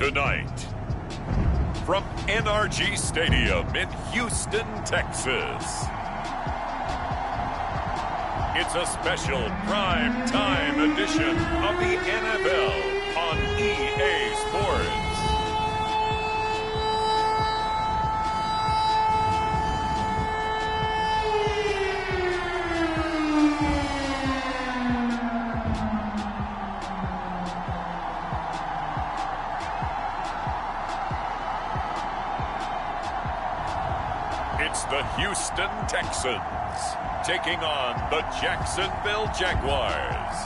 Tonight, from NRG Stadium in Houston, Texas, it's a special prime time edition of the NFL on EA Sports. It's the Houston Texans taking on the Jacksonville Jaguars.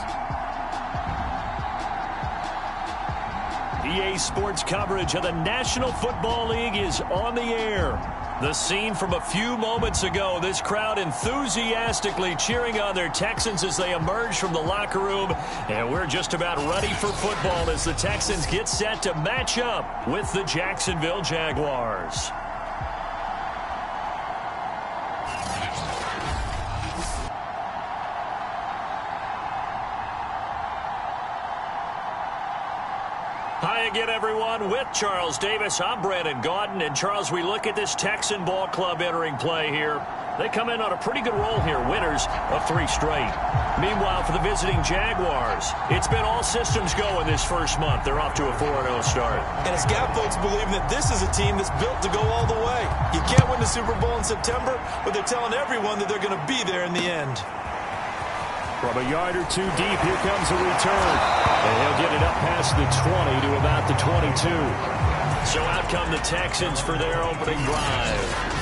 EA Sports coverage of the National Football League is on the air. The scene from a few moments ago, this crowd enthusiastically cheering on their Texans as they emerge from the locker room. And we're just about ready for football as the Texans get set to match up with the Jacksonville Jaguars. Hi again, everyone. With Charles Davis, I'm Brandon Gaudin. And, Charles, we look at this Texan ball club entering play here. They come in on a pretty good roll here, winners of 3 straight. Meanwhile, for the visiting Jaguars, it's been all systems go in this first month. They're off to a 4-0 start. And it's got folks believing that this is a team that's built to go all the way. You can't win the Super Bowl in September, but they're telling everyone that they're going to be there in the end. From a yard or two deep, here comes a return. And he'll get it up past the 20 to about the 22. So out come the Texans for their opening drive.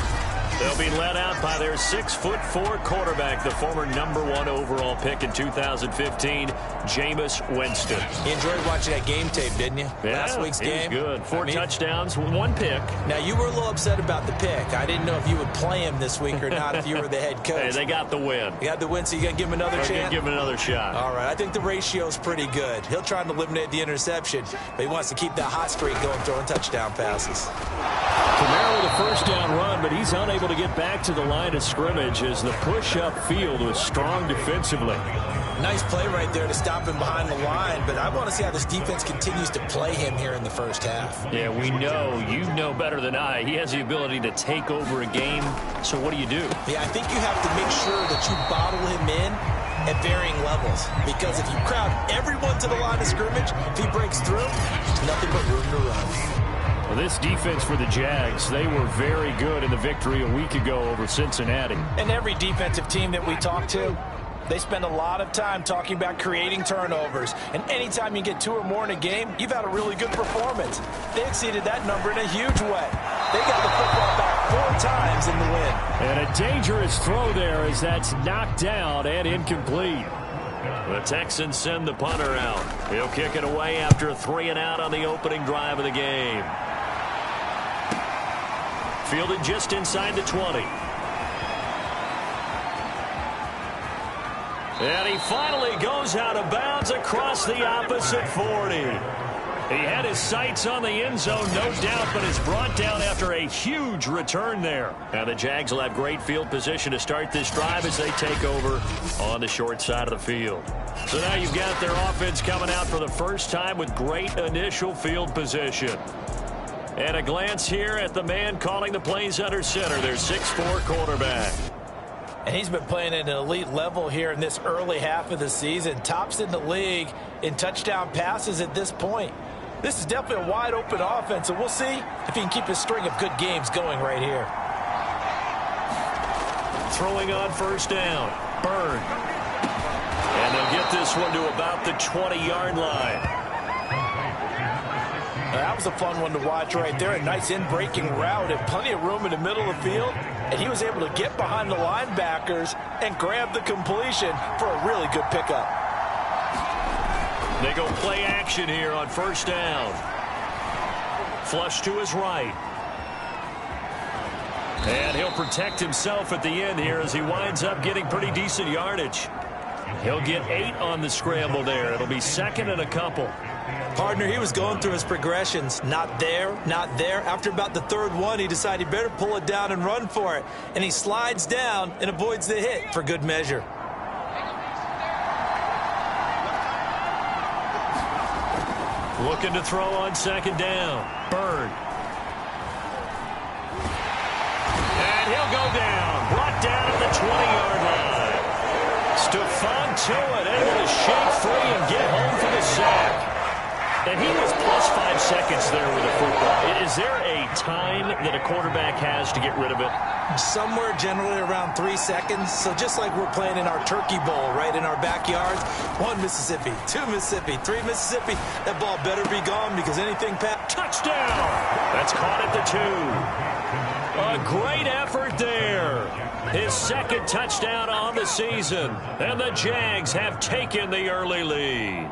They'll be led out by their 6'4" quarterback, the former #1 overall pick in 2015, Jameis Winston. You enjoyed watching that game tape, didn't you? Yeah, Last week's game. Was good. 4 touchdowns, 1 pick. Now, you were a little upset about the pick. I didn't know if you would play him this week or not if you were the head coach. Hey, they got the win. You got the win, so you got to give him another chance? Give him another shot. All right, I think the ratio's pretty good. He'll try to eliminate the interception, but he wants to keep that hot streak going, throwing touchdown passes. Kamara with a first down run, but he's unable to get back to the line of scrimmage as the push-up field was strong defensively. Nice play right there to stop him behind the line, but I want to see how this defense continues to play him here in the first half. Yeah, we know. You know better than I. He has the ability to take over a game, so what do you do? Yeah, I think you have to make sure that you bottle him in at varying levels, because if you crowd everyone to the line of scrimmage, if he breaks through, there's nothing but room to run. Well, this defense for the Jags, they were very good in the victory a week ago over Cincinnati. And every defensive team that we talk to, they spend a lot of time talking about creating turnovers. And anytime you get 2 or more in a game, you've had a really good performance. They exceeded that number in a huge way. They got the football back 4 times in the win. And a dangerous throw there as that's knocked down and incomplete. The Texans send the punter out. He'll kick it away after a 3-and-out on the opening drive of the game. Fielded just inside the 20. And he finally goes out of bounds across the opposite 40. He had his sights on the end zone, no doubt, but is brought down after a huge return there. Now the Jags will have great field position to start this drive as they take over on the short side of the field. So now you've got their offense coming out for the first time with great initial field position. And a glance here at the man calling the plays under center, their 6'4" quarterback. And he's been playing at an elite level here in this early half of the season. Tops in the league in touchdown passes at this point. This is definitely a wide-open offense, and we'll see if he can keep his string of good games going right here. Throwing on first down. Byrne. And they'll get this one to about the 20-yard line. That was a fun one to watch right there. A nice in-breaking route and plenty of room in the middle of the field. And he was able to get behind the linebackers and grab the completion for a really good pickup. They go play action here on first down. Flush to his right. And he'll protect himself at the end here as he winds up getting pretty decent yardage. He'll get 8 on the scramble there. It'll be second and a couple. Partner, he was going through his progressions. Not there, not there. After about the 3rd one, he decided he better pull it down and run for it. And he slides down and avoids the hit for good measure. Looking to throw on second down. Bird. And he'll go down. Brought down at the 20-yard line. Stephon Tuitt able to shake free and get home for the sack. And he was plus 5 seconds there with the football. Is there a time that a quarterback has to get rid of it? Somewhere generally around 3 seconds. So just like we're playing in our turkey bowl, right, in our backyards, 1 Mississippi, 2 Mississippi, 3 Mississippi, that ball better be gone because anything past. Touchdown! That's caught at the 2. A great effort there. His second touchdown on the season. And the Jags have taken the early lead.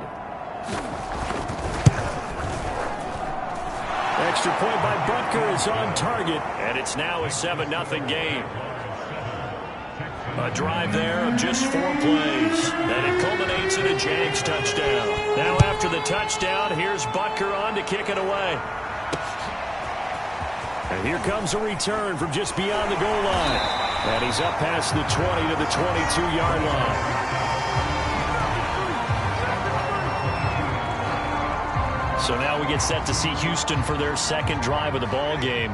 Extra point by Butker is on target, and it's now a 7-0 game. A drive there of just 4 plays, and it culminates in a Jags touchdown. Now after the touchdown, here's Butker on to kick it away. And here comes a return from just beyond the goal line. And he's up past the 20 to the 22-yard line. So now we get set to see Houston for their second drive of the ball game.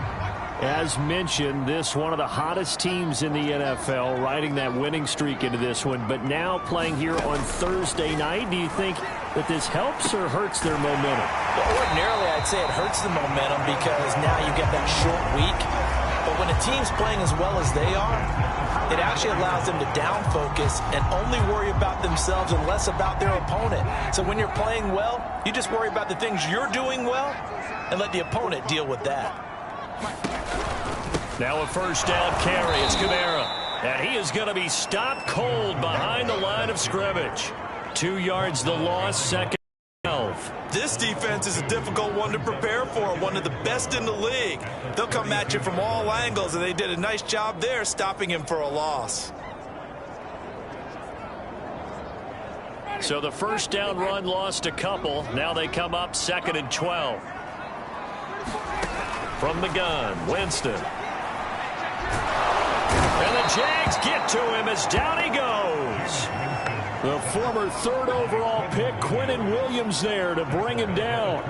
As mentioned, this one of the hottest teams in the NFL, riding that winning streak into this one, but now playing here on Thursday night. Do you think that this helps or hurts their momentum? Well, ordinarily, I'd say it hurts the momentum because now you get that short week. But when a team's playing as well as they are, it actually allows them to down focus and only worry about themselves and less about their opponent. So when you're playing well, you just worry about the things you're doing well and let the opponent deal with that. Now a first down carry. It's Kamara. And he is going to be stopped cold behind the line of scrimmage. 2 yards the loss, second 12. This defense is a difficult one to prepare for, one of the best in the league. They'll come at you from all angles, and they did a nice job there stopping him for a loss. So the first down run lost a couple. Now they come up 2nd and 12. From the gun, Winston. And the Jags get to him as down he goes. The former 3rd overall pick, Quinnen Williams, there to bring him down.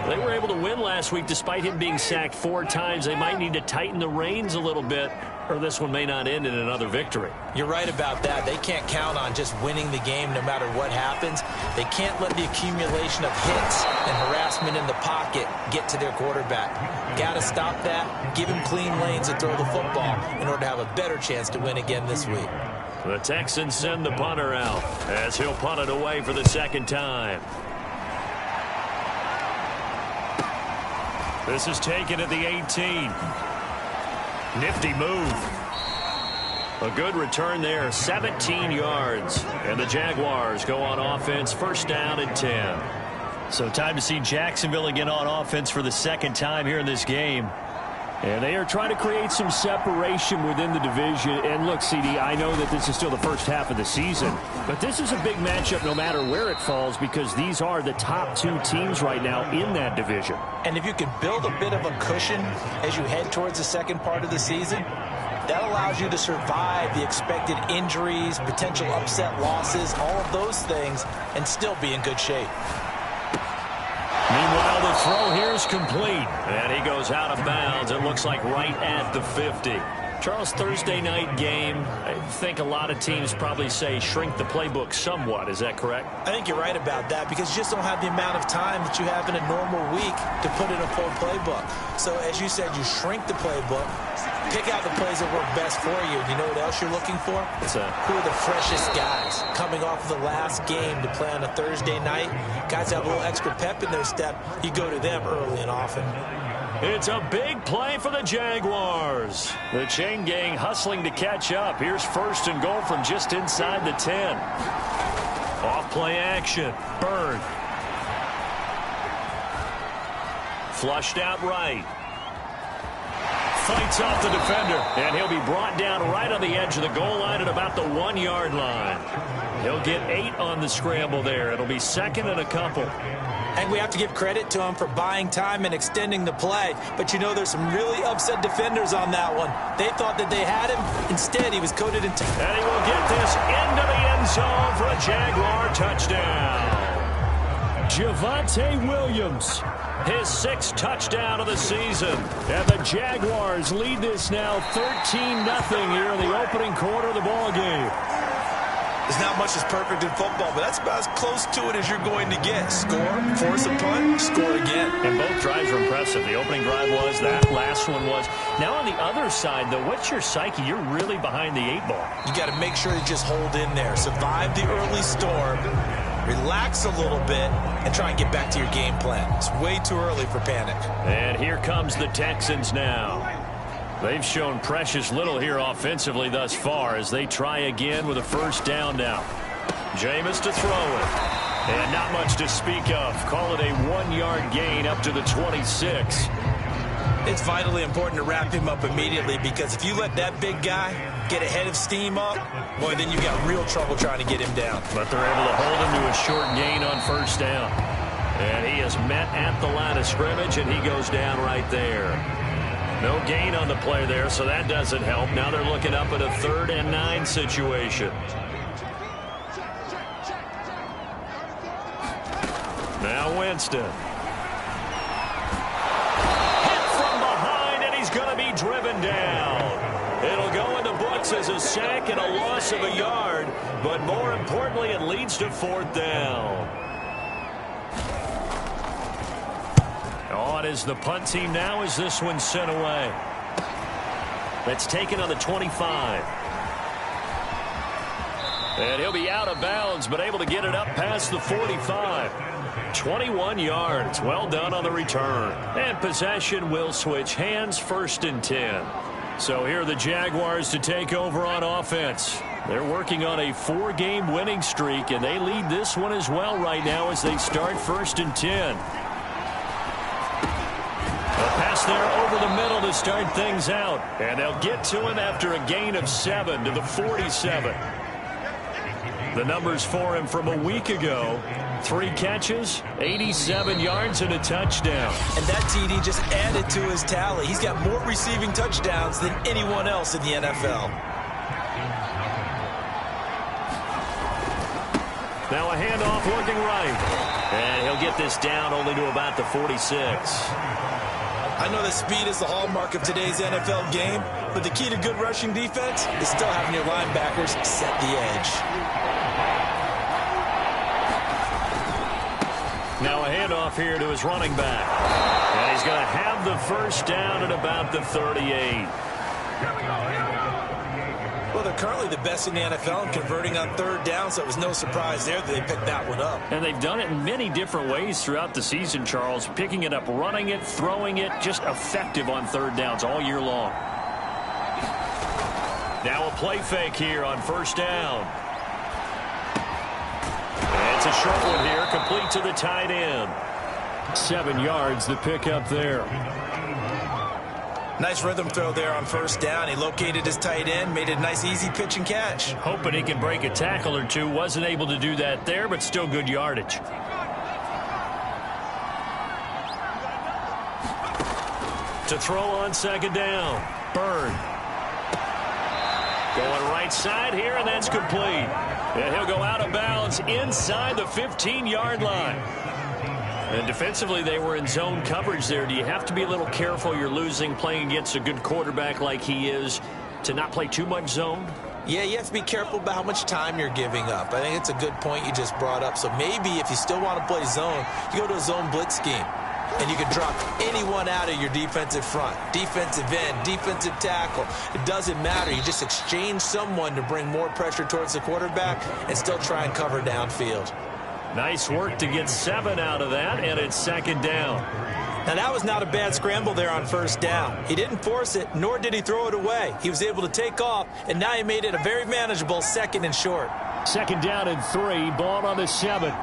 They were able to win last week despite him being sacked 4 times. They might need to tighten the reins a little bit, or this one may not end in another victory. You're right about that. They can't count on just winning the game no matter what happens. They can't let the accumulation of hits and harassment in the pocket get to their quarterback. Got to stop that, give him clean lanes to throw the football in order to have a better chance to win again this week. The Texans send the punter out as he'll punt it away for the second time. This is taken at the 18. Nifty move. A good return there, 17 yards. And the Jaguars go on offense, first down and 10. So time to see Jacksonville again on offense for the second time here in this game. And they are trying to create some separation within the division. And look, CD, I know that this is still the first half of the season, but this is a big matchup no matter where it falls because these are the top 2 teams right now in that division. And if you can build a bit of a cushion as you head towards the second part of the season, that allows you to survive the expected injuries, potential upset losses, all of those things, and still be in good shape. Meanwhile, the throw here is complete. And he goes out of bounds. It looks like right at the 50. Charles, Thursday night game, I think a lot of teams probably say shrink the playbook somewhat. Is that correct? I think you're right about that because you just don't have the amount of time that you have in a normal week to put in a full playbook. So as you said, you shrink the playbook, pick out the plays that work best for you. You know what else you're looking for? Who are the freshest guys coming off of the last game to play on a Thursday night? Guys have a little extra pep in their step. You go to them early and often. It's a big play for the Jaguars. The chain gang hustling to catch up. Here's first and goal from just inside the 10. Off play action. Bird. Flushed out right. Fights off the defender, and he'll be brought down right on the edge of the goal line at about the 1-yard line. He'll get 8 on the scramble there. It'll be second and a couple. And we have to give credit to him for buying time and extending the play. But you know there's some really upset defenders on that one. They thought that they had him. Instead, he was coated in... And he will get this into the end zone for a Jaguar touchdown. Javonte Williams, his 6th touchdown of the season. And the Jaguars lead this now 13-0 here in the opening quarter of the ball game. There's not much that's perfect in football, but that's about as close to it as you're going to get. Score, force a punt, score again. And both drives were impressive. The opening drive was, that last one was. Now on the other side, though, what's your psyche? You're really behind the 8 ball. You got to make sure you just hold in there. Survive the early storm, relax a little bit, and try and get back to your game plan. It's way too early for panic. And here comes the Texans now. They've shown precious little here offensively thus far as they try again with a first down now. Jameis to throw it. And not much to speak of. Call it a 1-yard gain up to the 26. It's vitally important to wrap him up immediately, because if you let that big guy get ahead of steam up, boy, then you got real trouble trying to get him down. But they're able to hold him to a short gain on first down. And he is met at the line of scrimmage, and he goes down right there. No gain on the play there, so that doesn't help. Now they're looking up at a 3rd and 9 situation. Now Winston. Hit from behind, and he's going to be driven down. It'll go in the books as a sack and a loss of a yard, but more importantly, it leads to 4th down. On is the punt team now as this one's sent away. That's taken on the 25. And he'll be out of bounds, but able to get it up past the 45. 21 yards. Well done on the return. And possession will switch hands, 1st and 10. So here are the Jaguars to take over on offense. They're working on a 4-game winning streak, and they lead this one as well right now as they start 1st and 10. Pass there over the middle to start things out. And they'll get to him after a gain of 7 to the 47. The numbers for him from a week ago: 3 catches, 87 yards, and a touchdown. And that TD just added to his tally. He's got more receiving touchdowns than anyone else in the NFL. Now a handoff looking right. And he'll get this down only to about the 46. I know that speed is the hallmark of today's NFL game, but the key to good rushing defense is still having your linebackers set the edge. Now a handoff here to his running back. And he's going to have the first down at about the 38. Well, they're currently the best in the NFL in converting on 3rd down, so it was no surprise there that they picked that one up. And they've done it in many different ways throughout the season, Charles. Picking it up, running it, throwing it, just effective on 3rd downs all year long. Now a play fake here on first down. And it's a short one here, complete to the tight end. 7 yards the pick up there. Nice rhythm throw there on first down. He located his tight end, made it a nice easy pitch and catch. Hoping he can break a tackle or two. Wasn't able to do that there, but still good yardage. To throw on 2nd down. Bird. Going right side here, and that's complete. And he'll go out of bounds inside the 15-yard line. And defensively, they were in zone coverage there. Do you have to be a little careful? You're losing, playing against a good quarterback like he is, to not play too much zone? Yeah, you have to be careful about how much time you're giving up. I think it's a good point you just brought up. So maybe if you still want to play zone, you go to a zone blitz scheme. And you can drop anyone out of your defensive front. Defensive end, defensive tackle. It doesn't matter. You just exchange someone to bring more pressure towards the quarterback and still try and cover downfield. Nice work to get 7 out of that, and it's 2nd down. Now, that was not a bad scramble there on first down. He didn't force it, nor did he throw it away. He was able to take off, and now he made it a very manageable 2nd and short. 2nd down and 3, ball on the 7.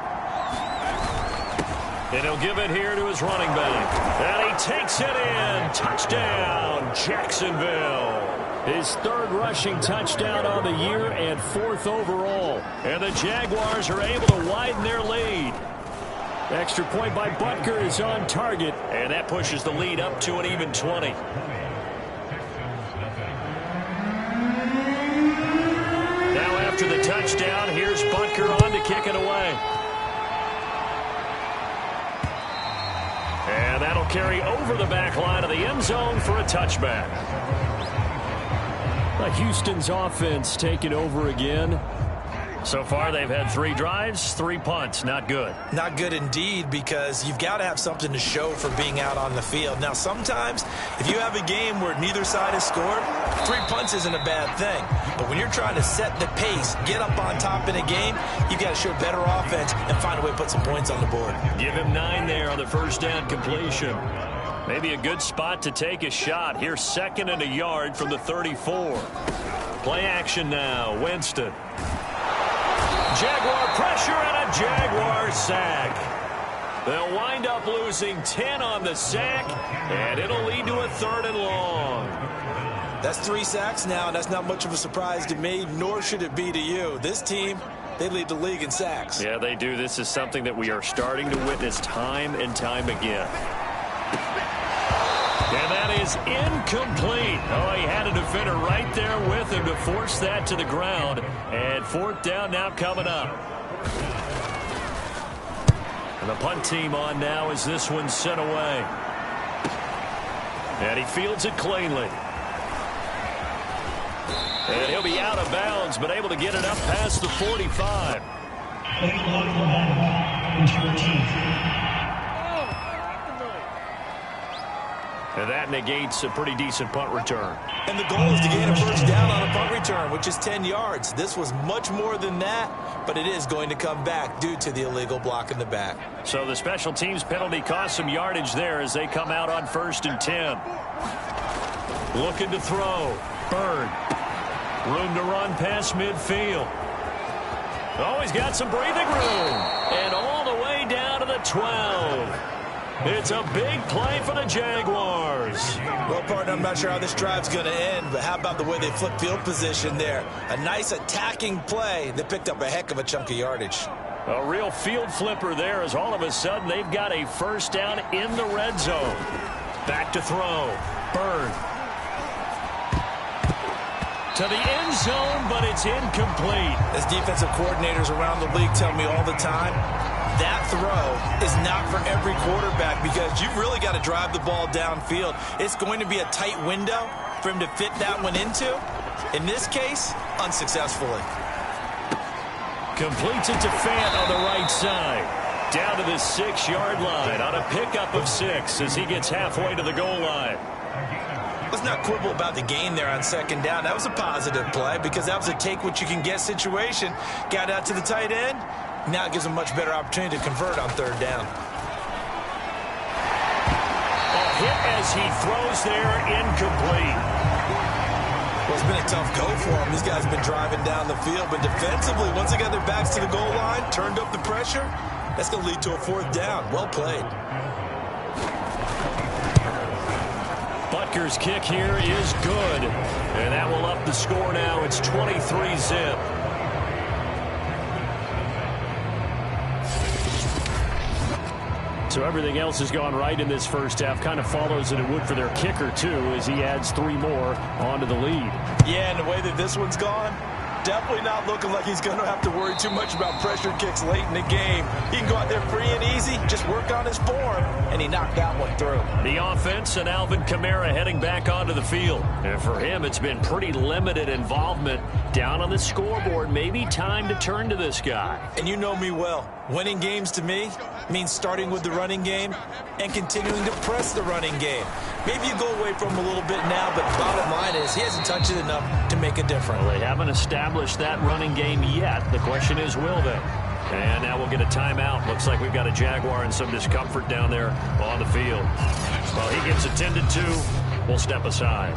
And he'll give it here to his running back. And he takes it in. Touchdown, Jacksonville. His 3rd rushing touchdown on the year and 4th overall. And the Jaguars are able to widen their lead. Extra point by Butker is on target, and that pushes the lead up to an even 20. Now after the touchdown, here's Butker on to kick it away. carry over the back line of the end zone for a touchback. Houston's offense taking over again. So far, they've had 3 drives, 3 punts. Not good. Not good indeed, because you've got to have something to show for being out on the field. Now, sometimes, if you have a game where neither side has scored, 3 punts isn't a bad thing. But when you're trying to set the pace, get up on top in a game, you've got to show better offense and find a way to put some points on the board. Give him 9 there on the first down completion. Maybe a good spot to take a shot. Here's 2nd and a yard from the 34. Play action now. Winston. Jaguar pressure and a Jaguar sack. They'll wind up losing 10 on the sack, and it'll lead to a 3rd and long. That's 3 sacks now, and that's not much of a surprise to me, nor should it be to you. This team, they lead the league in sacks. Yeah, they do. This is something that we are starting to witness time and time again. And that is incomplete. Oh, he had a defender right there with him to force that to the ground. And 4th down now coming up. And the punt team on now as this one's sent away. And he fields it cleanly. And he'll be out of bounds, but able to get it up past the 45. And that negates a pretty decent punt return. And the goal is to gain a first down on a punt return, which is 10 yards. This was much more than that, but it is going to come back due to the illegal block in the back. So the special teams penalty cost some yardage there as they come out on 1st and 10. Looking to throw. Bird. Room to run past midfield. Oh, he's got some breathing room. And all the way down to the 12. It's a big play for the Jaguars. Well, partner, I'm not sure how this drive's going to end, but how about the way they flip field position there? A nice attacking play that picked up a heck of a chunk of yardage. A real field flipper there as all of a sudden they've got a first down in the red zone. Back to throw. Bird. To the end zone, but it's incomplete. As defensive coordinators around the league tell me all the time, that throw is not for every quarterback because you've really got to drive the ball downfield. It's going to be a tight window for him to fit that one into. In this case, unsuccessfully. Completes it to Fant on the right side. Down to the 6-yard line on a pickup of 6 as he gets halfway to the goal line. Let's not quibble about the gain there on 2nd down. That was a positive play because that was a take-what-you-can-get situation. Got out to the tight end. Now it gives him a much better opportunity to convert on 3rd down. A hit as he throws there, incomplete. Well, it's been a tough go for him. These guys have been driving down the field, but defensively, once they got their backs to the goal line, turned up the pressure, that's going to lead to a 4th down. Well played. Butker's kick here is good, and that will up the score now. It's 23-zip. So everything else has gone right in this first half. Kind of follows that it would for their kicker, too, as he adds 3 more onto the lead. Yeah, and the way that this one's gone, definitely not looking like he's going to have to worry too much about pressure kicks late in the game. He can go out there free and easy, just work on his form, and he knocked that one through. The offense and Alvin Kamara heading back onto the field. And for him, it's been pretty limited involvement down on the scoreboard. Maybe time to turn to this guy. And you know me well. Winning games to me means starting with the running game and continuing to press the running game. Maybe you go away from him a little bit now, but bottom line is he hasn't touched it enough to make a difference. Well, they haven't established that running game yet. The question is, will they? And now we'll get a timeout. Looks like we've got a Jaguar in some discomfort down there on the field. Well, he gets attended to. We'll step aside.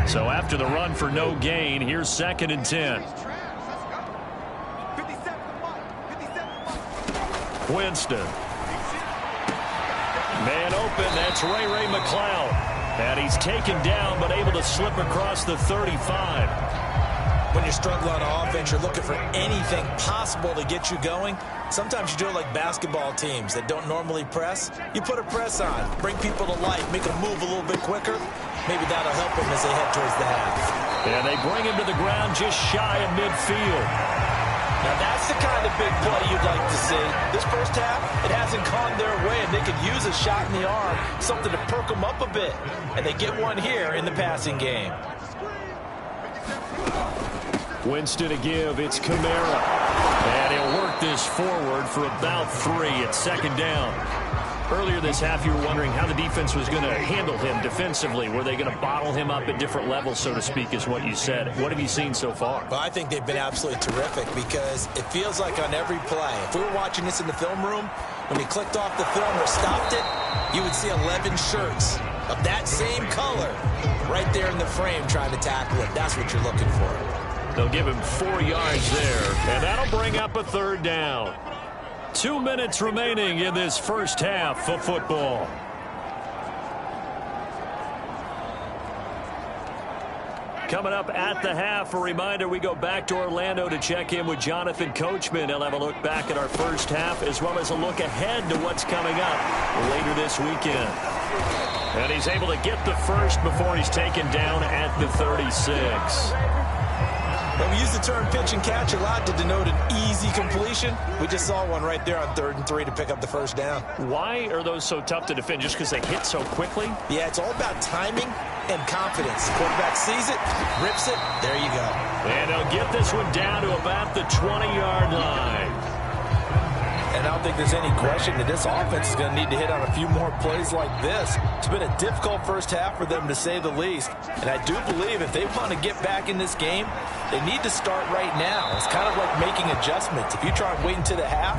So after the run for no gain, here's 2nd and 10. Winston. Man open, that's Ray McLeod. And he's taken down, but able to slip across the 35. When you're struggling on offense, you're looking for anything possible to get you going. Sometimes you do it like basketball teams that don't normally press. You put a press on, bring people to life, make them move a little bit quicker. Maybe that'll help them as they head towards the half. And they bring him to the ground just shy of midfield. Now that's the kind of big play you'd like to see. This first half, it hasn't gone their way, and they could use a shot in the arm, something to perk them up a bit. And they get one here in the passing game. Winston to give. It's Kamara. And he'll work this forward for about 3 at second down. Earlier this half, you were wondering how the defense was going to handle him defensively. Were they going to bottle him up at different levels, so to speak, is what you said. What have you seen so far? Well, I think they've been absolutely terrific because it feels like on every play, if we were watching this in the film room, when he clicked off the film or stopped it, you would see 11 shirts of that same color right there in the frame trying to tackle it. That's what you're looking for. They'll give him 4 yards there, and that'll bring up a third down. 2 minutes remaining in this first half of football. Coming up at the half, a reminder, we go back to Orlando to check in with Jonathan Coachman. He'll have a look back at our first half as well as a look ahead to what's coming up later this weekend. And he's able to get the first before he's taken down at the 36. Well, we use the term pitch and catch a lot to denote an easy completion. We just saw one right there on 3rd and 3 to pick up the first down. Why are those so tough to defend? Just because they hit so quickly? Yeah, it's all about timing and confidence. Quarterback sees it, rips it, there you go. And they'll get this one down to about the 20-yard line. And I don't think there's any question that this offense is going to need to hit on a few more plays like this. It's been a difficult first half for them, to say the least. And I do believe if they want to get back in this game, they need to start right now. It's kind of like making adjustments. If you try and wait until the half,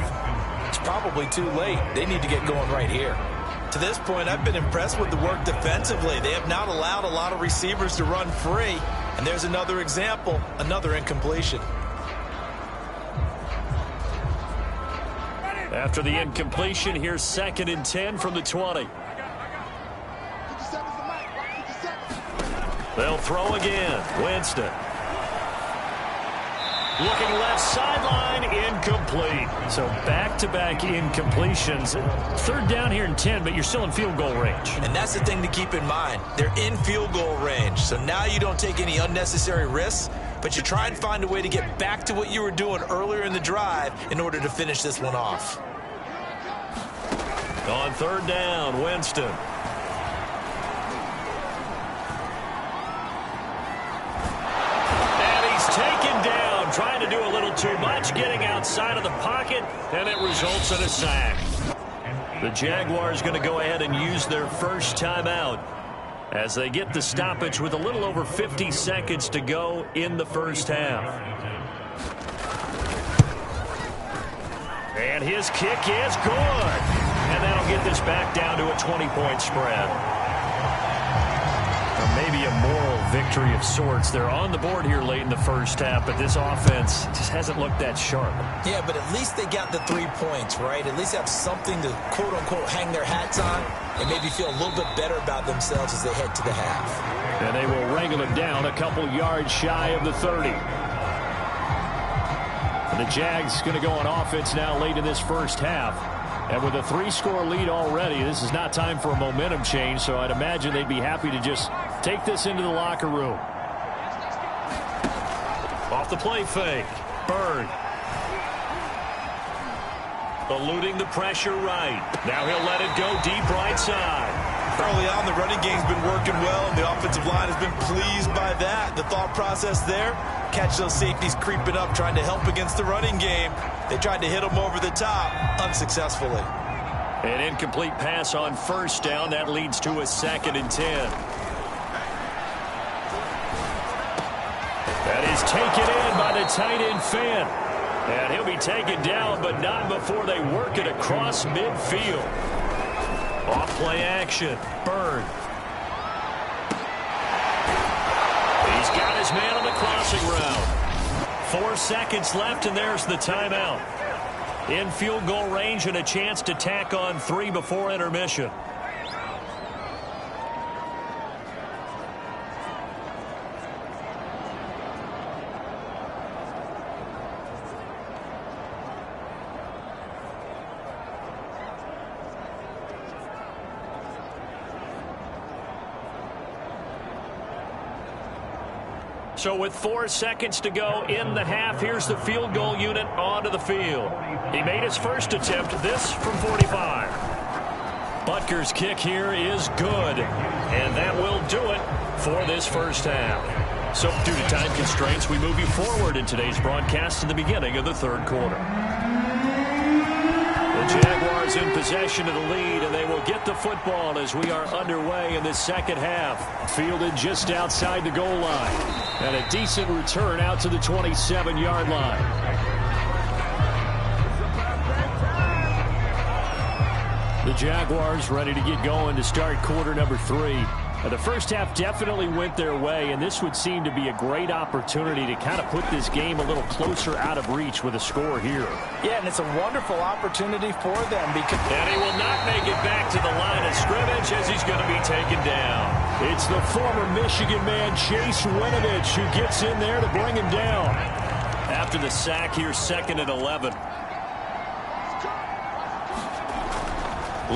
it's probably too late. They need to get going right here. To this point, I've been impressed with the work defensively. They have not allowed a lot of receivers to run free. And there's another example, another incompletion. After the incompletion, here's 2nd and 10 from the 20. They'll throw again. Winston. Looking left sideline, incomplete. So back-to-back incompletions. 3rd down here and 10, but you're still in field goal range. And that's the thing to keep in mind. They're in field goal range. So now you don't take any unnecessary risks, but you try and find a way to get back to what you were doing earlier in the drive in order to finish this one off. On 3rd down, Winston. And he's taken down, trying to do a little too much, getting outside of the pocket, and it results in a sack. The Jaguars going to go ahead and use their first timeout as they get the stoppage with a little over 50 seconds to go in the first half. And his kick is good. And that'll get this back down to a 20-point spread. Or maybe a moral victory of sorts. They're on the board here late in the first half, but this offense just hasn't looked that sharp. Yeah, but at least they got the 3 points, right? At least have something to, quote-unquote, hang their hats on and maybe feel a little bit better about themselves as they head to the half. And they will wrangle it down a couple yards shy of the 30. And the Jags going to go on offense now late in this first half. And with a 3-score lead already, this is not time for a momentum change, so I'd imagine they'd be happy to just take this into the locker room. Off the play fake. Bird. Eluding the pressure right. Now he'll let it go deep right side. Early on, the running game's been working well, and the offensive line has been pleased by that. The thought process there, catch those safeties creeping up, trying to help against the running game. They tried to hit them over the top, unsuccessfully. An incomplete pass on 1st down. That leads to a 2nd and 10. That is taken in by the tight end Finn. And he'll be taken down, but not before they work it across midfield. Off play action. Bird. He's got his man on the crossing route. 4 seconds left, and there's the timeout. In field goal range and a chance to tack on 3 before intermission. So with 4 seconds to go in the half, here's the field goal unit onto the field. He made his first attempt, this from 45. Butker's kick here is good, and that will do it for this first half. So due to time constraints, we move you forward in today's broadcast to the beginning of the third quarter. The Jaguars in possession of the lead, and they will get the football as we are underway in this second half. Fielded just outside the goal line. And a decent return out to the 27-yard line. The Jaguars ready to get going to start quarter number 3. The first half definitely went their way, and this would seem to be a great opportunity to kind of put this game a little closer out of reach with a score here. Yeah, and it's a wonderful opportunity for them because... And he will not make it back to the line of scrimmage as he's going to be taken down. It's the former Michigan man, Chase Winovich, who gets in there to bring him down. After the sack here, 2nd and 11.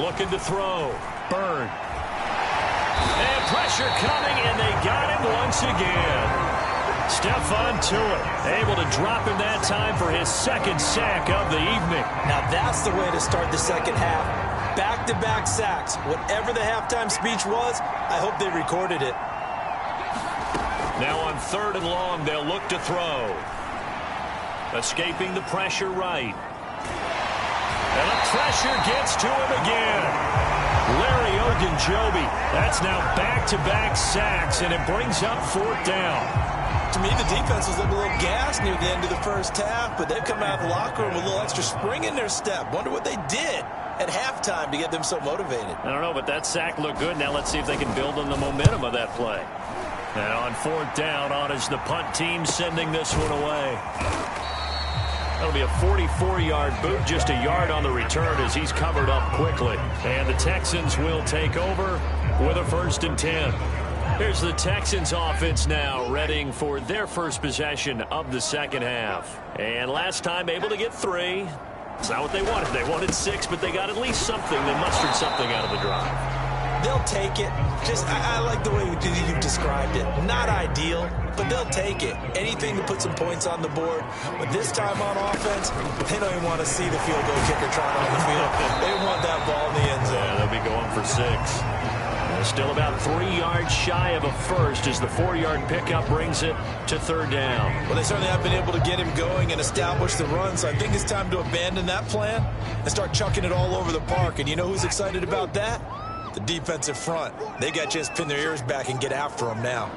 Looking to throw. Byrne. And pressure coming, and they got him once again. Stephon Tuitt able to drop him that time for his 2nd sack of the evening. Now that's the way to start the second half. Back-to-back sacks. Whatever the halftime speech was, I hope they recorded it. Now on 3rd and long, they'll look to throw. Escaping the pressure right. And the pressure gets to him again. Larry Ogunjobi. That's now back-to-back sacks, and it brings up 4th down. To me, the defense was looking a little gassed near the end of the first half, but they've come out of the locker room with a little extra spring in their step. Wonder what they did at halftime to get them so motivated. I don't know, but that sack looked good. Now let's see if they can build on the momentum of that play. And on 4th down, on is the punt team sending this one away. That'll be a 44-yard boot, just a yard on the return as he's covered up quickly. And the Texans will take over with a 1st and 10. Here's the Texans offense now, readying for their first possession of the second half. And last time able to get 3. It's not what they wanted. They wanted 6, but they got at least something. They mustered something out of the drive. They'll take it. I like the way you've described it. Not ideal, but they'll take it. Anything to put some points on the board. But this time on offense, they don't even want to see the field goal kicker trot on the field. They want that ball in the end zone. Yeah, they'll be going for 6. They're still about 3 yards shy of a first as the 4-yard pickup brings it to 3rd down. Well, they certainly have been able to get him going and establish the run, so I think it's time to abandon that plan and start chucking it all over the park. And you know who's excited about that? The defensive front. They got to just pin their ears back and get after them now.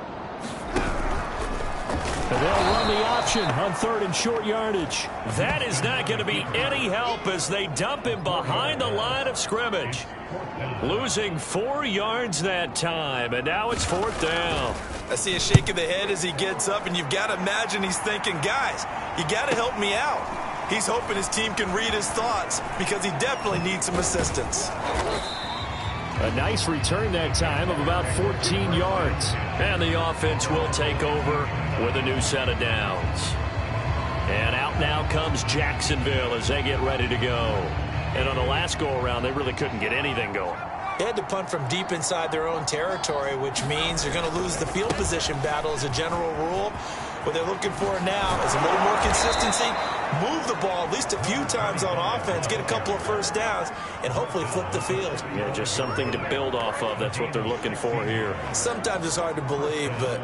And they'll run the option on 3rd and short yardage. That is not going to be any help as they dump him behind the line of scrimmage. Losing 4 yards that time, and now it's 4th down. I see a shake of the head as he gets up, and you've got to imagine he's thinking, guys, you got to help me out. He's hoping his team can read his thoughts because he definitely needs some assistance. A nice return that time of about 14 yards. And the offense will take over with a new set of downs. And out now comes Jacksonville as they get ready to go. And on the last go-around, they really couldn't get anything going. They had to punt from deep inside their own territory, which means they're going to lose the field position battle as a general rule. What they're looking for now is a little more consistency, move the ball at least a few times on offense, get a couple of first downs, and hopefully flip the field. Yeah, just something to build off of. That's what they're looking for here. Sometimes it's hard to believe, but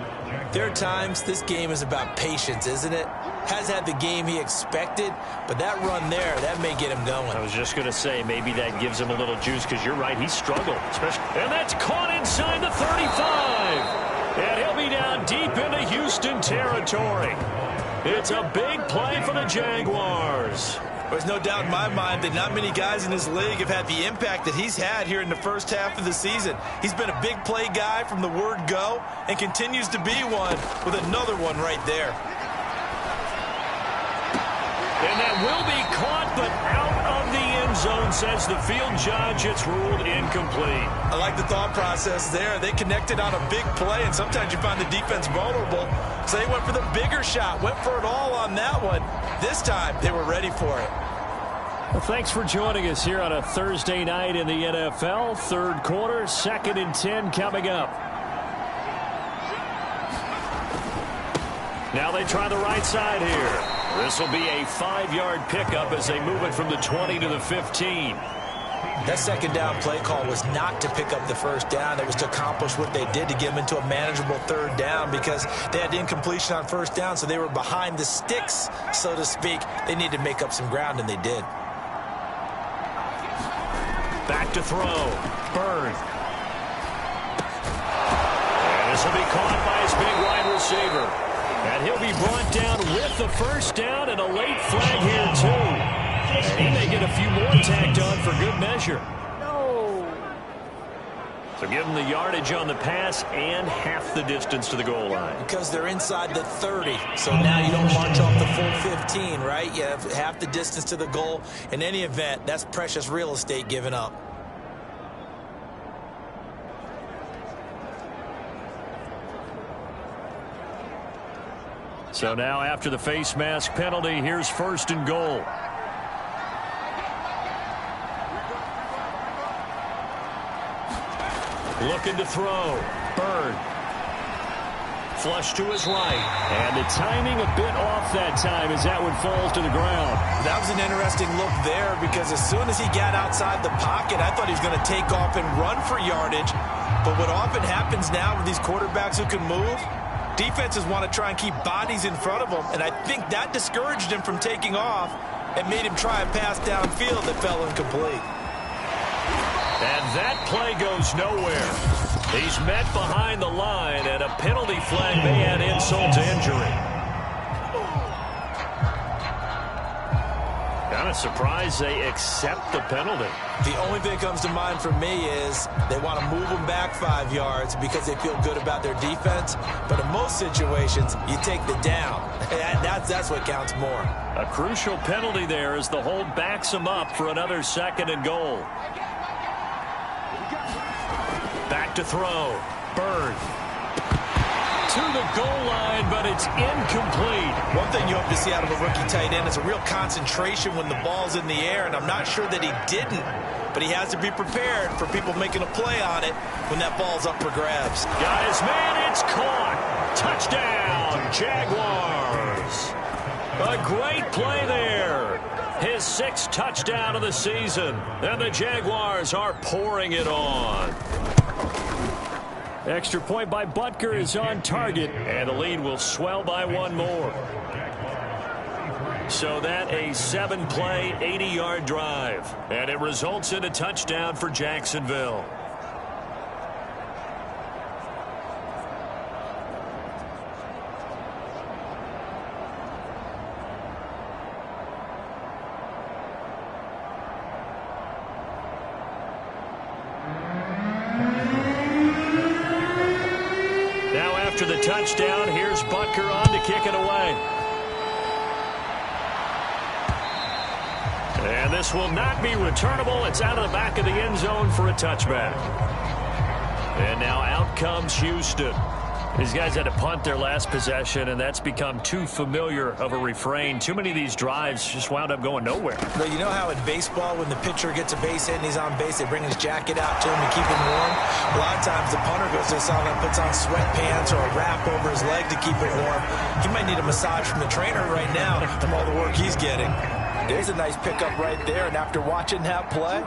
there are times this game is about patience, isn't it? Has had the game he expected, but that run there, that may get him going. I was just going to say, maybe that gives him a little juice, because you're right, he struggled. And that's caught inside the 35. And he'll be down deep into Houston territory. It's a big play for the Jaguars. There's no doubt in my mind that not many guys in this league have had the impact that he's had here in the first half of the season. He's been a big play guy from the word go and continues to be one with another one right there. And that will be caught, but out of the end zone, says the field judge. It's ruled incomplete. I like the thought process there. They connected on a big play, and sometimes you find the defense vulnerable. So they went for the bigger shot, went for it all on that one. This time, they were ready for it. Well, thanks for joining us here on a Thursday night in the NFL. Third quarter, 2nd and 10 coming up. Now they try the right side here. This will be a 5-yard pickup as they move it from the 20 to the 15. That second down play call was not to pick up the first down. It was to accomplish what they did to get them into a manageable third down because they had incompletion on first down, so they were behind the sticks, so to speak. They needed to make up some ground, and they did. Back to throw. Bird. And this will be caught by his big wide receiver. And he'll be brought down with the first down and a late flag here, too. And he may get a few more tacked on for good measure. So give him the yardage on the pass and half the distance to the goal line. Because they're inside the 30, so now you don't march off the full 15, right? You have half the distance to the goal. In any event, that's precious real estate given up. So now after the face mask penalty, here's 1st and goal. Looking to throw. Bird. Flush to his right. And the timing a bit off that time as that one falls to the ground. That was an interesting look there because as soon as he got outside the pocket, I thought he was going to take off and run for yardage. But what often happens now with these quarterbacks who can move, defenses want to try and keep bodies in front of them. And I think that discouraged him from taking off and made him try a pass downfield that fell incomplete. And that play goes nowhere. He's met behind the line, and a penalty flag may add insult to injury. Kind of surprised they accept the penalty. The only thing that comes to mind for me is they want to move them back 5 yards because they feel good about their defense. But in most situations, you take the down. That's what counts more. A crucial penalty there as the hold backs them up for another 2nd and goal. Back to throw. Bird. To the goal line, but it's incomplete. One thing you hope to see out of a rookie tight end is a real concentration when the ball's in the air, and I'm not sure that he didn't, but he has to be prepared for people making a play on it when that ball's up for grabs. Got his man, it's caught. Touchdown, Jaguars. A great play there. His 6th touchdown of the season, and the Jaguars are pouring it on. Extra point by Butker is on target, and the lead will swell by 1 more. So that a 7-play, 80-yard drive, and it results in a touchdown for Jacksonville. After the touchdown, here's Butker on to kick it away. And this will not be returnable. It's out of the back of the end zone for a touchback. And now out comes Houston. These guys had to punt their last possession, and that's become too familiar of a refrain. Too many of these drives just wound up going nowhere. Well, you know how in baseball, when the pitcher gets a base hit and he's on base, they bring his jacket out to him to keep him warm? A lot of times the punter goes to the sideline, puts on sweatpants or a wrap over his leg to keep it warm. He might need a massage from the trainer right now from all the work he's getting. There's a nice pickup right there, and after watching that play,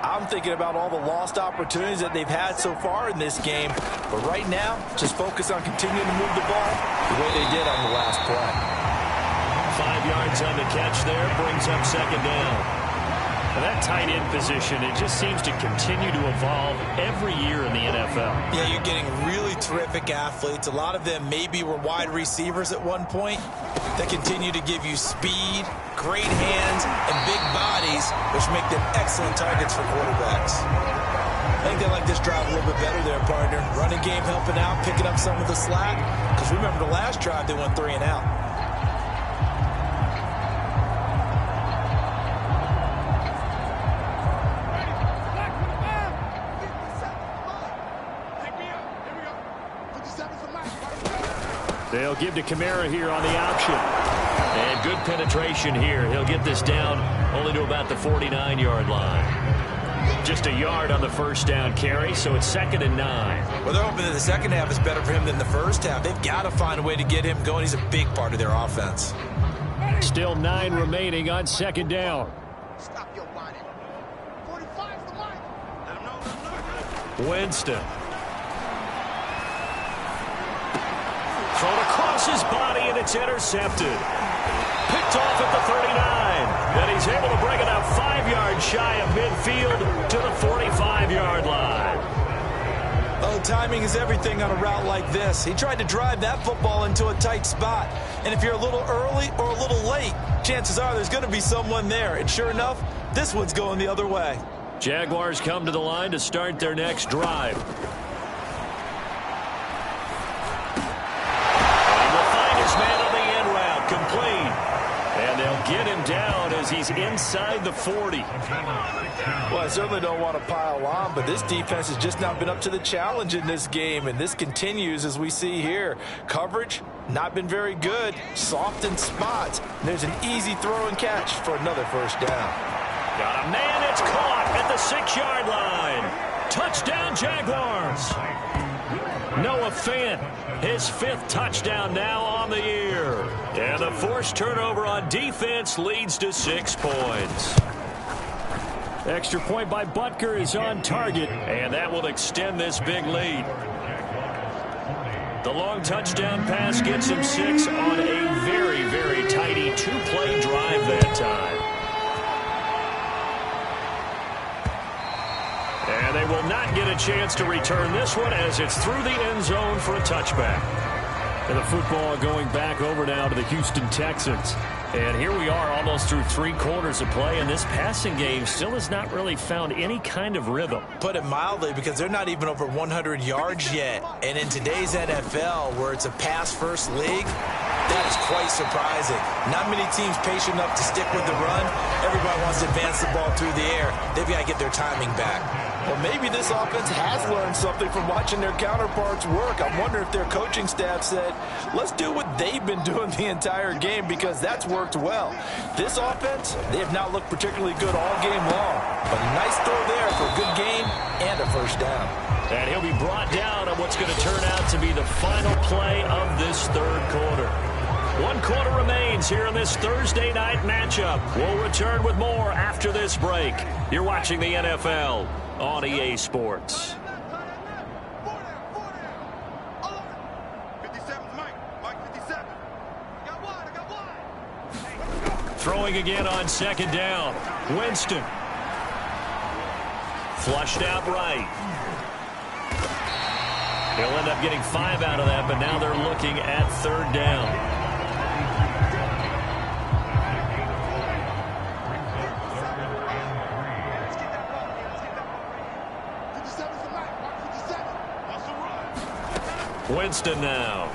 I'm thinking about all the lost opportunities that they've had so far in this game. But right now, just focus on continuing to move the ball the way they did on the last play. 5 yards on the catch there, brings up 2nd down. And that tight end position, it just seems to continue to evolve every year in the NFL. Yeah, you're getting really terrific athletes. A lot of them maybe were wide receivers at one point that continue to give you speed, great hands, and big bodies, which make them excellent targets for quarterbacks. I think they like this drive a little bit better there, partner. Running game helping out, picking up some of the slack. Because remember the last drive, they went 3 and out. They'll give to Kamara here on the option. And good penetration here. He'll get this down only to about the 49-yard line. Just a yard on the first down carry, so it's 2nd and 9. Well, they're hoping that the second half is better for him than the first half. They've got to find a way to get him going. He's a big part of their offense. Still 9 remaining on 2nd down. Stop your whining. 45's the line. Let him know. Winston. Thrown across his body, and it's intercepted. Picked off at the 39. Then he's able to bring it up 5 yards shy of midfield to the 45-yard line. Oh, timing is everything on a route like this. He tried to drive that football into a tight spot. And if you're a little early or a little late, chances are there's going to be someone there. And sure enough, this one's going the other way. Jaguars come to the line to start their next drive. And he will find his man on the end route, complete. And they'll get him down as he's inside the 40. Well, I certainly don't want to pile on, but this defense has just not been up to the challenge in this game, and this continues as we see here. Coverage, not been very good. Soft in spots. And there's an easy throw and catch for another first down. Got a man, it's caught at the 6-yard line. Touchdown, Jaguars. Noah Fant, his 5th touchdown now on the year. And a forced turnover on defense leads to 6 points. Extra point by Butker is on target, and that will extend this big lead. The long touchdown pass gets him 6 on a very, very tidy 2-play drive that time. And they will not get a chance to return this one as it's through the end zone for a touchback. And the football going back over now to the Houston Texans. And here we are almost through 3 quarters of play, and this passing game still has not really found any kind of rhythm. Put it mildly, because they're not even over 100 yards yet. And in today's NFL, where it's a pass-first league, that is quite surprising. Not many teams patient enough to stick with the run. Everybody wants to advance the ball through the air. They've got to get their timing back. Well, maybe this offense has learned something from watching their counterparts work. I wonder if their coaching staff said, let's do what they've been doing the entire game, because that's worked well. This offense, they have not looked particularly good all game long. But a nice throw there for a good gain and a first down. And he'll be brought down on what's going to turn out to be the final play of this 3rd quarter. 1 quarter remains here in this Thursday night matchup. We'll return with more after this break. You're watching the NFL on EA Sports. 57's Mike 57. Got one. Throwing again on 2nd down. Winston. Flushed out right. He'll end up getting 5 out of that, but now they're looking at 3rd down. Winston now.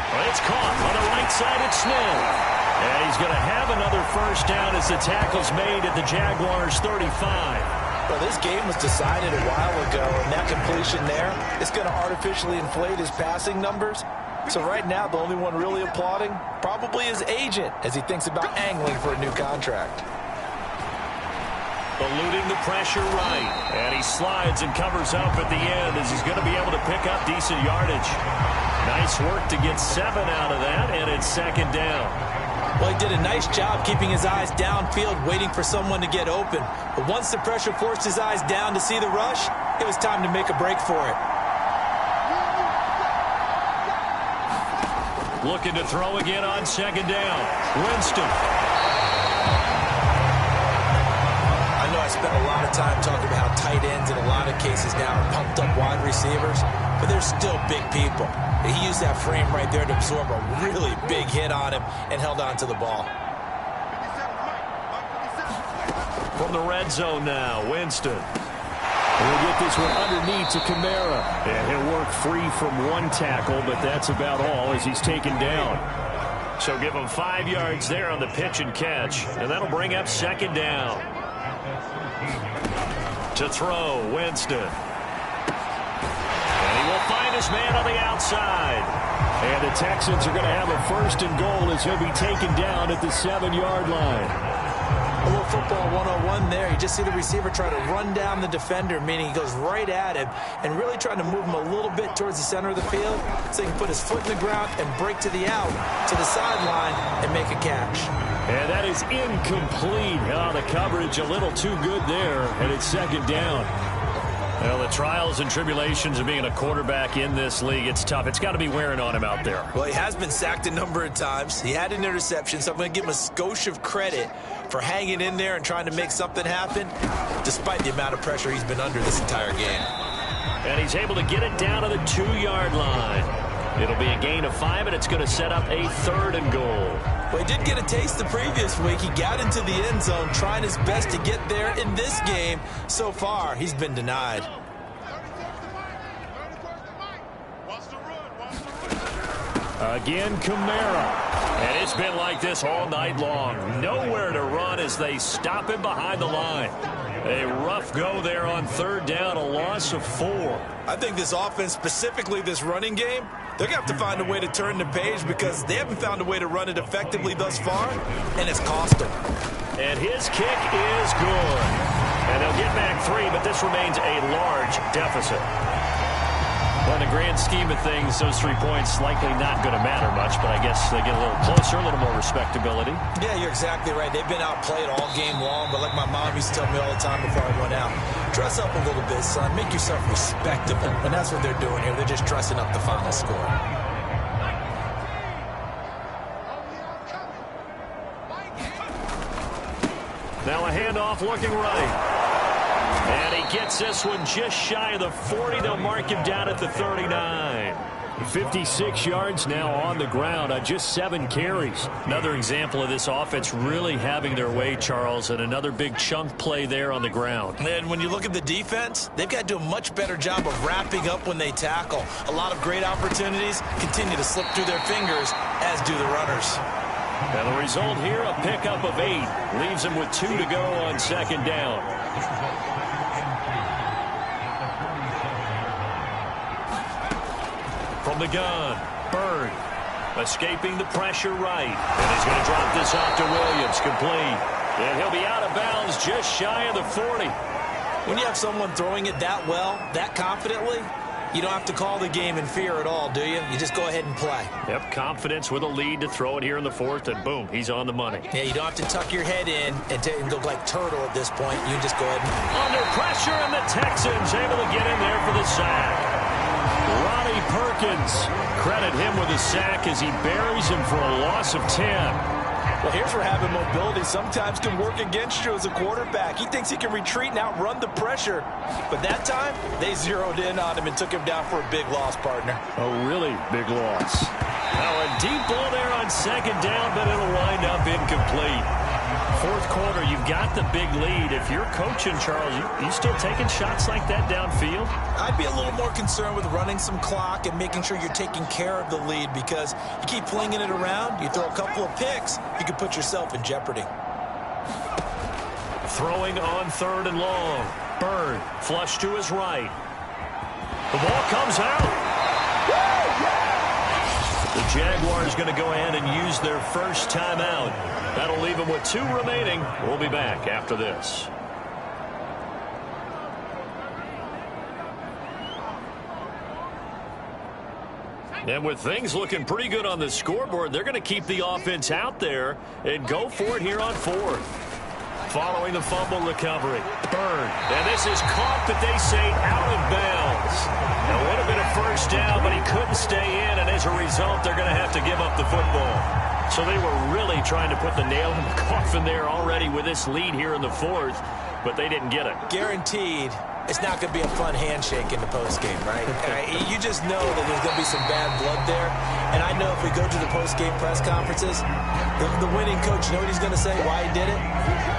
Well, it's caught on the right side at Smith. And he's going to have another first down as the tackle's made at the Jaguars' 35. Well, this game was decided a while ago, and that completion there is going to artificially inflate his passing numbers. So right now, the only one really applauding probably his agent as he thinks about angling for a new contract. Eluding the pressure right. And he slides and covers up at the end as he's going to be able to pick up decent yardage. Nice work to get 7 out of that, and it's 2nd down. Well, he did a nice job keeping his eyes downfield, waiting for someone to get open. But once the pressure forced his eyes down to see the rush, it was time to make a break for it. Looking to throw again on 2nd down. Winston. I know I spent a lot of time talking about how tight ends in a lot of cases now are pumped up wide receivers, but they're still big people. And he used that frame right there to absorb a really big hit on him and held on to the ball. 57's Mike 57. From the red zone now, Winston. We'll get this one underneath to Kamara. And he'll work free from 1 tackle, but that's about all as he's taken down. So give him 5 yards there on the pitch and catch, and that'll bring up 2nd down. To throw, Winston. And he will find his man on the outside. And the Texans are going to have a 1st and goal as he'll be taken down at the 7-yard line. A little football 101 there. You just see the receiver try to run down the defender, meaning he goes right at him and really trying to move him a little bit towards the center of the field so he can put his foot in the ground and break to the out, to the sideline, and make a catch. And that is incomplete. Oh, the coverage a little too good there, and it's second down. Well, the trials and tribulations of being a quarterback in this league, it's tough. It's got to be wearing on him out there. Well, he has been sacked a number of times. He had an interception, so I'm going to give him a skosh of credit for hanging in there and trying to make something happen, despite the amount of pressure he's been under this entire game. And he's able to get it down to the 2-yard line. It'll be a gain of 5, and it's going to set up a 3rd and goal. Well, he did get a taste the previous week. He got into the end zone, trying his best to get there in this game. So far, he's been denied. Again, Kamara. And it's been like this all night long. Nowhere to run as they stop him behind the line. A rough go there on 3rd down, a loss of 4. I think this offense, specifically this running game, they're going to have to find a way to turn the page because they haven't found a way to run it effectively thus far, and it's cost them. And his kick is good. And they'll get back 3, but this remains a large deficit. Well, in the grand scheme of things, those 3 points likely not going to matter much, but I guess they get a little closer, a little more respectability. Yeah, you're exactly right. They've been outplayed all game long, but like my mom used to tell me all the time before I went out, dress up a little bit, son. Make yourself respectable. And that's what they're doing here. They're just dressing up the final score. Now a handoff looking right. And he gets this one just shy of the 40. They'll mark him down at the 39. 56 yards now on the ground on just 7 carries. Another example of this offense really having their way, Charles, and another big chunk play there on the ground. And when you look at the defense, they've got to do a much better job of wrapping up when they tackle. A lot of great opportunities continue to slip through their fingers, as do the runners. And the result here, a pickup of 8. Leaves him with 2 to go on 2nd down. From the gun, Bird escaping the pressure right. And he's going to drop this off to Williams, complete. And he'll be out of bounds just shy of the 40. When you have someone throwing it that well, that confidently, you don't have to call the game in fear at all, do you? You just go ahead and play. Yep, confidence with a lead to throw it here in the 4th, and boom, he's on the money. Yeah, you don't have to tuck your head in and go like turtle at this point. You just go ahead and... Under pressure, and the Texans able to get in there for the sack. Ronnie Perkins, credit him with a sack as he buries him for a loss of 10. Well, here's where having mobility sometimes can work against you as a quarterback. He thinks he can retreat and outrun the pressure. But that time, they zeroed in on him and took him down for a big loss, partner. A really big loss. Now a deep ball there on 2nd down, but it'll wind up incomplete. 4th quarter, you've got the big lead. If you're coaching, Charles, you still taking shots like that downfield? I'd be a little more concerned with running some clock and making sure you're taking care of the lead because you keep flinging it around, you throw a couple of picks, you could put yourself in jeopardy. Throwing on 3rd and long. Bird, flush to his right. The ball comes out. The Jaguars going to go ahead and use their first timeout. That'll leave them with 2 remaining. We'll be back after this. And with things looking pretty good on the scoreboard, they're going to keep the offense out there and go for it here on 4th. Following the fumble recovery, Bird. And this is caught, but they say out of bounds. It would have been a first down, but he couldn't stay in, and as a result, they're going to have to give up the football. So they were really trying to put the nail in the coffin there already with this lead here in the 4th, but they didn't get it. Guaranteed. It's not going to be a fun handshake in the postgame, right? You just know that there's going to be some bad blood there. And I know if we go to the postgame press conferences, the winning coach, you know what he's going to say, why he did it?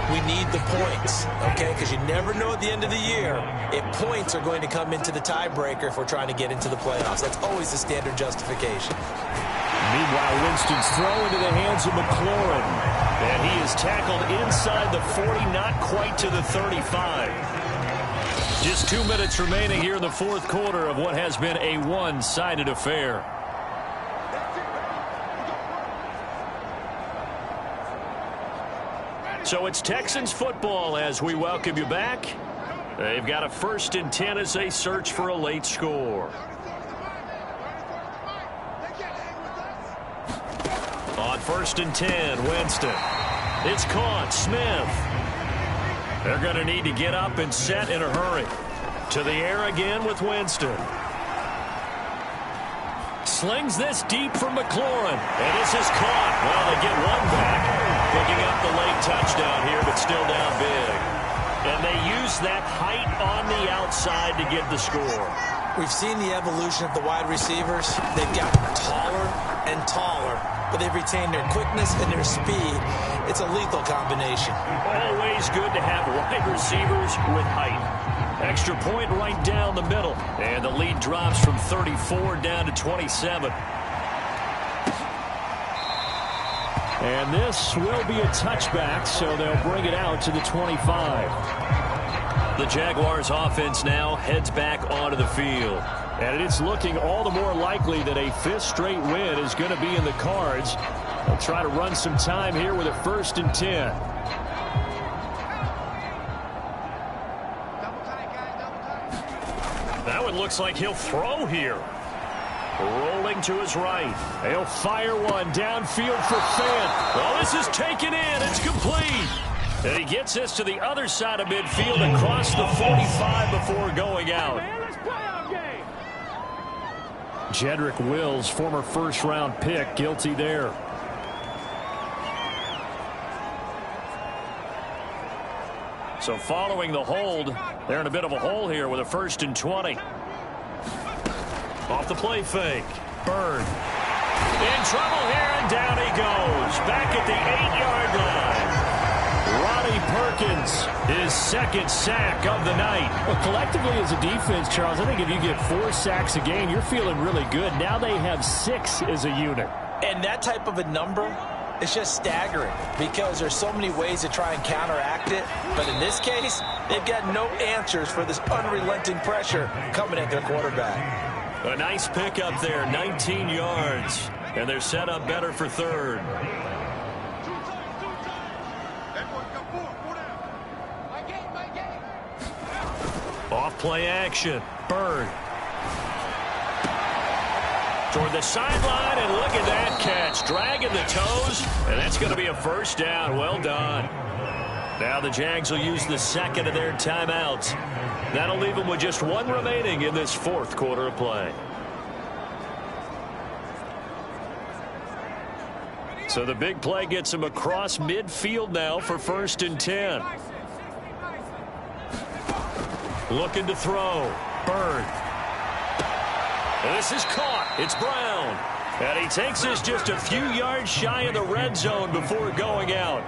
We need the points, okay? Because you never know at the end of the year if points are going to come into the tiebreaker if we're trying to get into the playoffs. That's always the standard justification. Meanwhile, Winston's throw into the hands of McLaurin. And he is tackled inside the 40, not quite to the 35. Just 2 minutes remaining here in the 4th quarter of what has been a one-sided affair. So it's Texans football as we welcome you back. They've got a 1st and 10 as they search for a late score. On 1st and 10, Winston. It's caught. Smith. They're going to need to get up and set in a hurry. To the air again with Winston. Slings this deep from McLaurin. And this is caught. Well, they get one back. Picking up the late touchdown here, but still down big. And they use that height on the outside to get the score. We've seen the evolution of the wide receivers. They've gotten taller and taller, but they've retained their quickness and their speed. It's a lethal combination. Always good to have wide receivers with height. Extra point right down the middle. And the lead drops from 34 down to 27. And this will be a touchback, so they'll bring it out to the 25. The Jaguars offense now heads back onto the field. And it's looking all the more likely that a 5th straight win is going to be in the cards. They'll try to run some time here with a 1st and 10. That one looks like he'll throw here. Rolling to his right. He'll fire one downfield for Fant. Oh, this is taken in. It's complete. And he gets this to the other side of midfield across the 45 before going out. Jedrick Wills, former 1st-round pick, guilty there. So following the hold, they're in a bit of a hole here with a 1st and 20. Off the play fake. Bird. In trouble here, and down he goes. Back at the 8-yard line. Ronnie Perkins, his 2nd sack of the night. Well, collectively as a defense, Charles, I think if you get 4 sacks a game, you're feeling really good. Now they have 6 as a unit. And that type of a number, it's just staggering because there's so many ways to try and counteract it. But in this case, they've got no answers for this unrelenting pressure coming at their quarterback. A nice pickup there, 19 yards. And they're set up better for 3rd. Off play action. Bird. Toward the sideline, and look at that catch. Dragging the toes, and that's going to be a 1st down. Well done. Now the Jags will use the 2nd of their timeouts. That'll leave them with just 1 remaining in this 4th quarter of play. So the big play gets them across midfield now for 1st and 10. Looking to throw. Bird. And this is caught. It's Brown. And he takes this just a few yards shy of the red zone before going out.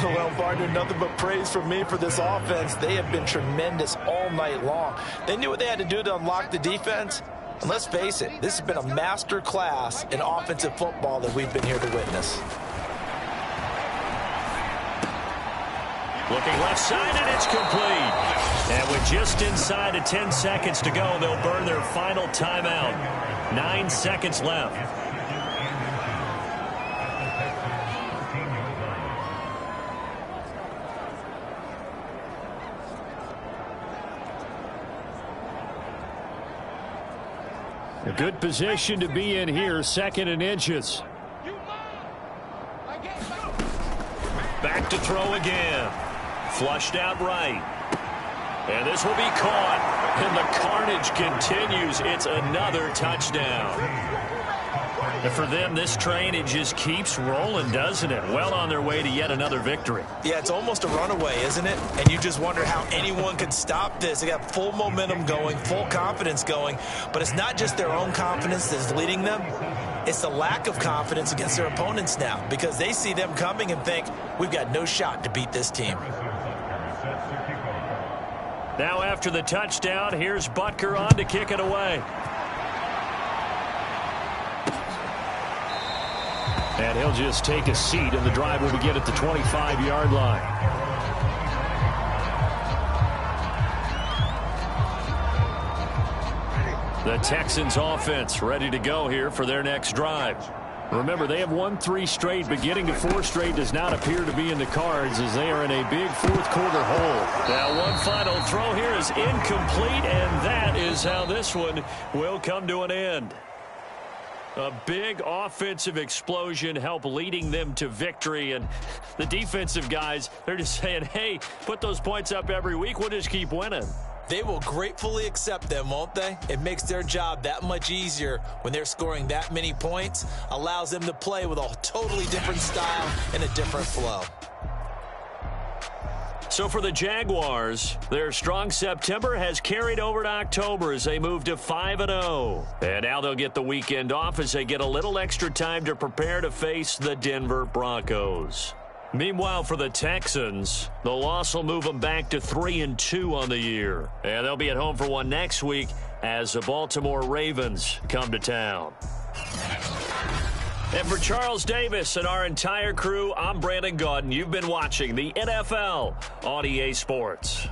Well, partner, nothing but praise from me for this offense. They have been tremendous all night long. They knew what they had to do to unlock the defense. And let's face it, this has been a master class in offensive football that we've been here to witness. Looking left side, and it's complete. And with just inside of 10 seconds to go, they'll burn their final timeout. 9 seconds left. A good position to be in here, 2nd and inches. Back to throw again. Flushed out right. And this will be caught. And the carnage continues. It's another touchdown. And for them, this train, it just keeps rolling, doesn't it? Well on their way to yet another victory. Yeah, it's almost a runaway, isn't it? And you just wonder how anyone could stop this. They got full momentum going, full confidence going. But it's not just their own confidence that's leading them. It's the lack of confidence against their opponents now because they see them coming and think, we've got no shot to beat this team. Now after the touchdown, here's Butker on to kick it away. And he'll just take a seat, and the drive will begin at the 25-yard line. The Texans offense ready to go here for their next drive. Remember, they have won 3 straight, but getting to 4 straight does not appear to be in the cards as they are in a big fourth-quarter hole. Now, one final throw here is incomplete, and that is how this one will come to an end. A big offensive explosion helped leading them to victory, and the defensive guys, they're just saying, hey, put those points up every week, we'll just keep winning. They will gratefully accept them, won't they? It makes their job that much easier when they're scoring that many points, allows them to play with a totally different style and a different flow. So for the Jaguars, their strong September has carried over to October as they move to 5-0. And now they'll get the weekend off as they get a little extra time to prepare to face the Denver Broncos. Meanwhile, for the Texans, the loss will move them back to 3-2 on the year. And they'll be at home for one next week as the Baltimore Ravens come to town. And for Charles Davis and our entire crew, I'm Brandon Gaudin. You've been watching the NFL on EA Sports.